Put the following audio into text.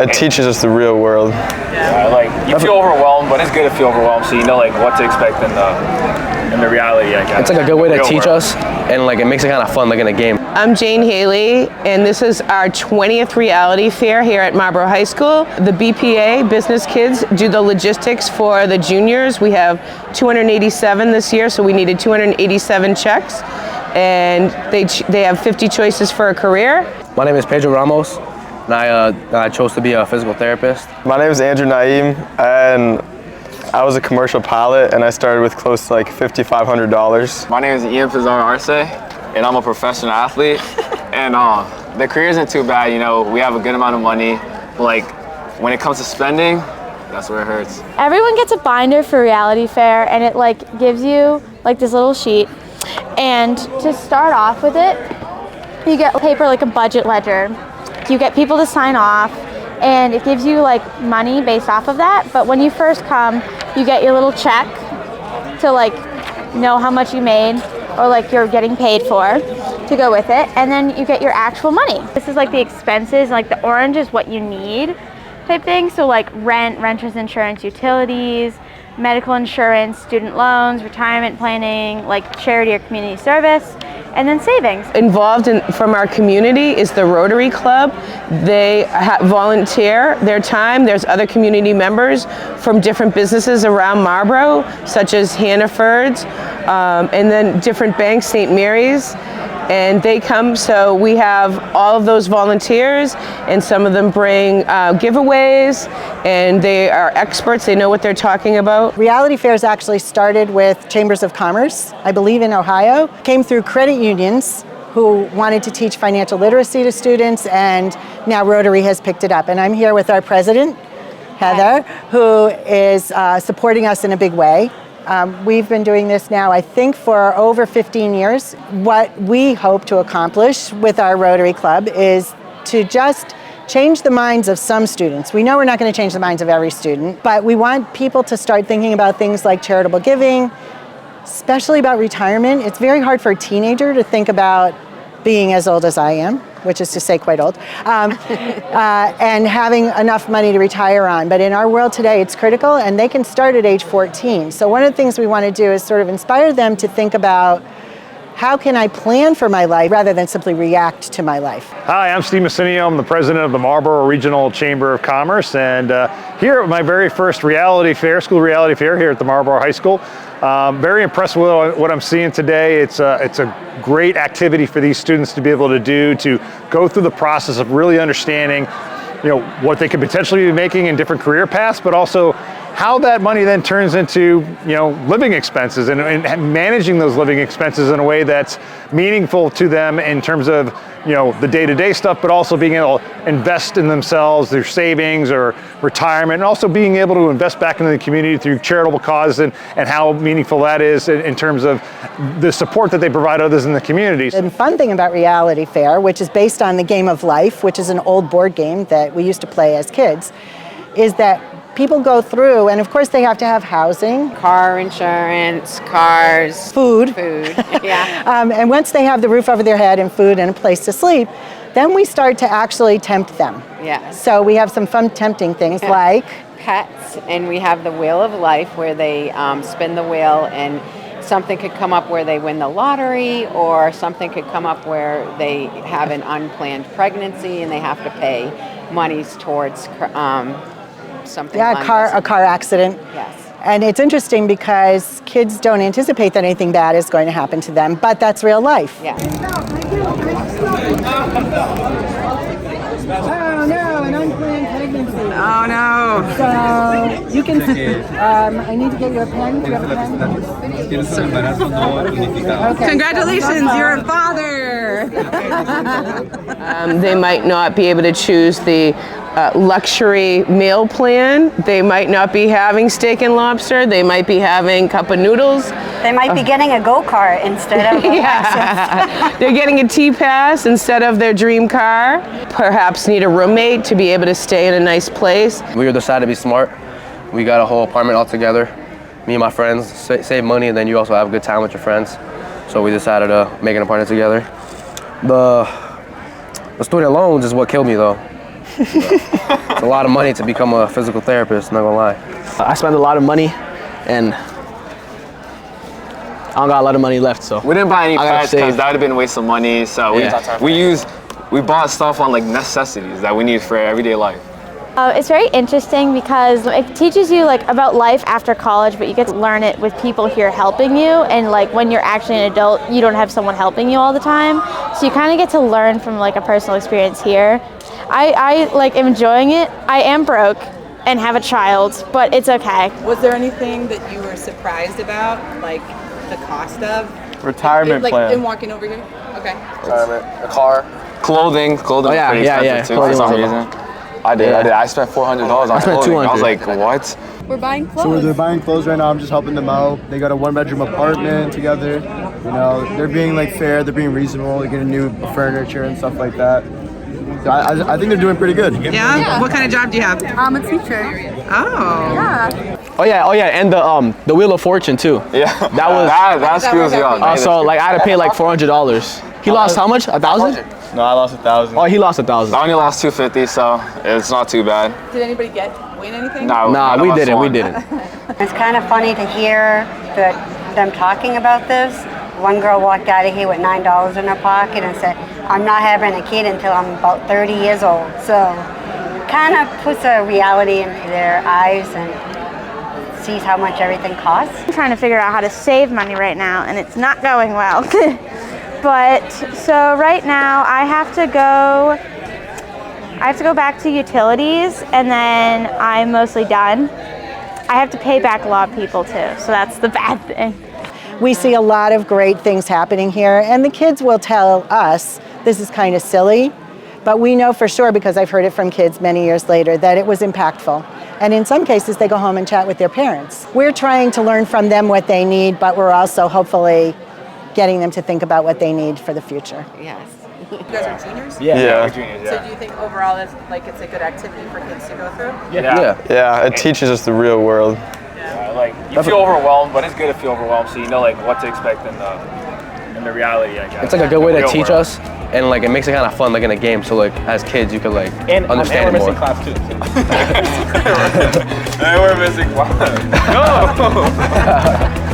It teaches us the real world. Yeah, like you feel overwhelmed, but it's good to feel overwhelmed so you know like what to expect in the reality, I guess. It's like a good way to teach us, and like it makes it kind of fun like in a game. I'm Jayne Haley, and this is our 20th Reality Fair here at Marlborough High School. The BPA, Business Kids, do the logistics for the juniors. We have 287 this year, so we needed 287 checks, and they have 50 choices for a career. My name is Pedro Ramos, and I chose to be a physical therapist. My name is Andrew Naeem, and I was a commercial pilot, and I started with close to like $5,500. My name is Ian Pizarro Arce, and I'm a professional athlete. And the career isn't too bad, you know, we have a good amount of money, but like when it comes to spending, that's where it hurts. Everyone gets a binder for Reality Fair, and it like gives you like this little sheet. And to start off with it, you get paper like a budget ledger. You get people to sign off, and it gives you like money based off of that. But when you first come, you get your little check to like know how much you made or like you're getting paid for to go with it. And then you get your actual money. This is like the expenses, like the orange is what you need type thing. So like rent, renter's insurance, utilities, medical insurance, student loans, retirement planning, like charity or community service, and then savings. Involved from our community is the Rotary Club. They volunteer their time. There's other community members from different businesses around Marlborough, such as Hannaford's, and then different banks, St. Mary's, and they come. So we have all of those volunteers, and some of them bring giveaways, and they are experts. They know what they're talking about. Reality Fairs actually started with Chambers of Commerce, I believe in Ohio. Came through credit unions who wanted to teach financial literacy to students, and now Rotary has picked it up. And I'm here with our president, Heather, who is supporting us in a big way. We've been doing this now, I think, for over 15 years. What we hope to accomplish with our Rotary Club is to just change the minds of some students. We know we're not going to change the minds of every student, but we want people to start thinking about things like charitable giving, especially about retirement. It's very hard for a teenager to think about being as old as I am, which is to say quite old, and having enough money to retire on. But in our world today, it's critical, and they can start at age 14. So one of the things we want to do is sort of inspire them to think about, how can I plan for my life rather than simply react to my life? Hi, I'm Steve Messinio. I'm the president of the Marlborough Regional Chamber of Commerce, and here at my very first reality fair, school reality fair here at the Marlborough High School. Very impressed with what I'm seeing today. It's a great activity for these students to be able to do, to go through the process of really understanding, you know, what they could potentially be making in different career paths, but also how that money then turns into, you know, living expenses and managing those living expenses in a way that's meaningful to them in terms of, you know, the day-to-day stuff, but also being able to invest in themselves, their savings or retirement, and also being able to invest back into the community through charitable causes and how meaningful that is in terms of the support that they provide others in the community. And the fun thing about Reality Fair, which is based on the game of life, which is an old board game that we used to play as kids, is that people go through, and of course they have to have housing, car insurance, cars, food, yeah. And once they have the roof over their head and food and a place to sleep, then we start to actually tempt them. Yes. So we have some fun tempting things like pets, and we have the Wheel of Life where they spin the wheel, and something could come up where they win the lottery, or something could come up where they have an unplanned pregnancy and they have to pay monies towards something. Yeah, a car accident. Yes. And it's interesting because kids don't anticipate that anything bad is going to happen to them, but that's real life. Yeah. Oh no, an unplanned pregnancy. Oh no. So you can, I need to get you a pen. Do you have a pen? Okay. Congratulations, you're a father. They might not be able to choose the luxury meal plan. They might not be having steak and lobster. They might be having cup of noodles. They might be getting a go-kart instead of They're getting a T-Pass instead of their dream car. Perhaps need a roommate to be able to stay in a nice place. We decided to be smart. We got a whole apartment all together. Me and my friends save money, and then you also have a good time with your friends. So we decided to make an apartment together. The student loans is what killed me though. It's a lot of money to become a physical therapist, not gonna lie. I spend a lot of money, and I don't got a lot of money left, so. We didn't buy any I gotta pets because save. that would have been a waste of money. So we bought stuff on like necessities that we need for everyday life. It's very interesting because it teaches you like about life after college, but you get to learn it with people here helping you. And like when you're actually an adult, you don't have someone helping you all the time. So you kind of get to learn from like a personal experience here. I like am enjoying it. I am broke and have a child, but it's okay. Was there anything that you were surprised about, like the cost of? Retirement plan. In walking over here? Okay. Retirement, a car. Clothing was pretty expensive too for some reason. I did. I spent $400 on clothing. I was like, what? We're buying clothes. So they're buying clothes right now. I'm just helping them out. They got a 1-bedroom apartment together. You know, they're being like fair. They're being reasonable. They're getting new furniture and stuff like that. So I think they're doing pretty good. Yeah? What kind of job do you have? I'm a teacher. Oh. Yeah. Oh yeah, and the Wheel of Fortune too. Yeah. That screws you up. So like I had to pay like $400. He lost how much? 1,000? No, I lost 1,000. Oh, he lost 1,000. I only lost $250, so it's not too bad. Did anybody win anything? No, Nah, none we of us didn't. We won. didn't. It's kind of funny to hear them talking about this. One girl walked out of here with $9 in her pocket and said, "I'm not having a kid until I'm about 30 years old." So kind of puts a reality into their eyes and sees how much everything costs. I'm trying to figure out how to save money right now, and it's not going well. But so right now I have to go back to utilities, and then I'm mostly done. I have to pay back a lot of people too, so that's the bad thing. We see a lot of great things happening here, and the kids will tell us this is kind of silly, but we know for sure, because I've heard it from kids many years later, that it was impactful. And in some cases, they go home and chat with their parents. We're trying to learn from them what they need, but we're also hopefully getting them to think about what they need for the future. Yes. You guys are juniors? Yeah. So do you think overall it's a good activity for kids to go through? Yeah, it teaches us the real world. Like you feel overwhelmed, but it's good to feel overwhelmed, so you know like what to expect in the reality. I guess It's like a good way to teach us, and like it makes it kind of fun, like in a game. So like as kids, you could like understand it more. class too. And we're missing class. No.